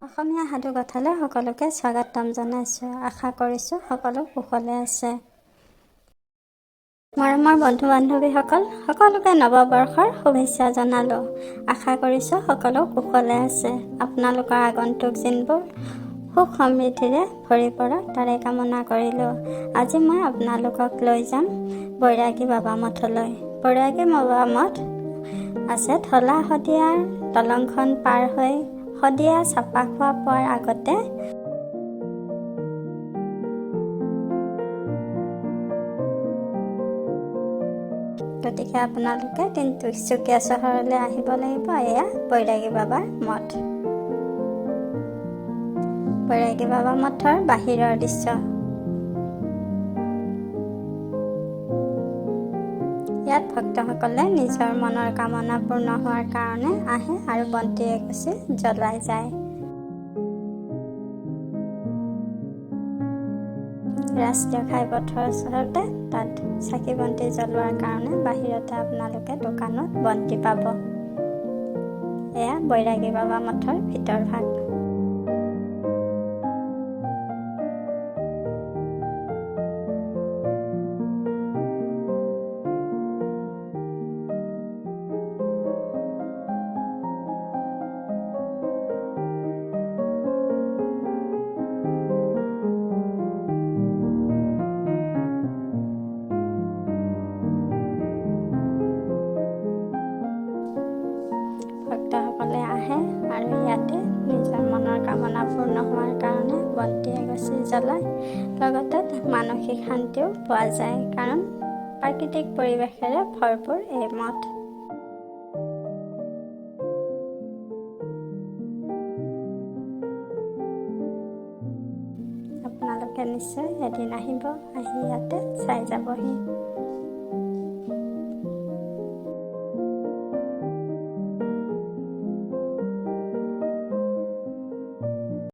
অসমীয়া সাধু কথালৈ সকলোকে স্বাগতম জনাইছোঁ। আশা কৰিছোঁ সকলো কুশলে আছে। মৰমৰ বন্ধু-বান্ধৱীসকল, সকলোকে নৱবৰ্ষৰ শুভেচ্ছা জনালোঁ। আশা কৰিছোঁ সকলো কুশলে আছে। আপোনালোকৰ আগন্তুক দিনবোৰ সুখ সমৃদ্ধিৰে ভৰি পৰক তাৰে কামনা কৰিলোঁ। আজি মই আপোনালোকক লৈ যাম বৈৰাগী বাবা মঠলৈ। বৈৰাগী বাবা মঠ আছে ধলা শদিয়াৰ দলংখন পাৰ হৈ শদিয়া চাপাখোৱা পোৱাৰ আগতে। গতিকে আপোনালোকে তিনিচুকীয়া চহৰলৈ আহিব লাগিব। এয়া বৈৰাগী বাবাৰ মঠ। বৈৰাগী বাবা মঠৰ বাহিৰৰ দৃশ্য। ইয়াত ভক্তসকলে নিজৰ মনৰ কামনা পূৰ্ণ হোৱাৰ কাৰণে আহে আৰু বন্তি এগছি জ্বলাই যায়। ৰাষ্ট্ৰীয় ঘাইপথৰ ওচৰতে তাত চাকি বন্তি জ্বলোৱাৰ কাৰণে বাহিৰতে আপোনালোকে দোকানত বন্তি পাব। এয়া বৈৰাগী বাবা মঠৰ ভিতৰ ভাগ। ভক্তসকলে আহে আৰু ইয়াতে নিজৰ মনৰ কামনা পূৰ্ণ হোৱাৰ কাৰণে বন্তি এগছি জ্বলায়। লগতে মানসিক শান্তিও পোৱা যায়, কাৰণ প্ৰাকৃতিক পৰিৱেশেৰে ভৰপূৰ এই মঠ। আপোনালোকে নিশ্চয় এদিন আহিব, আহি ইয়াতে চাই যাবহি।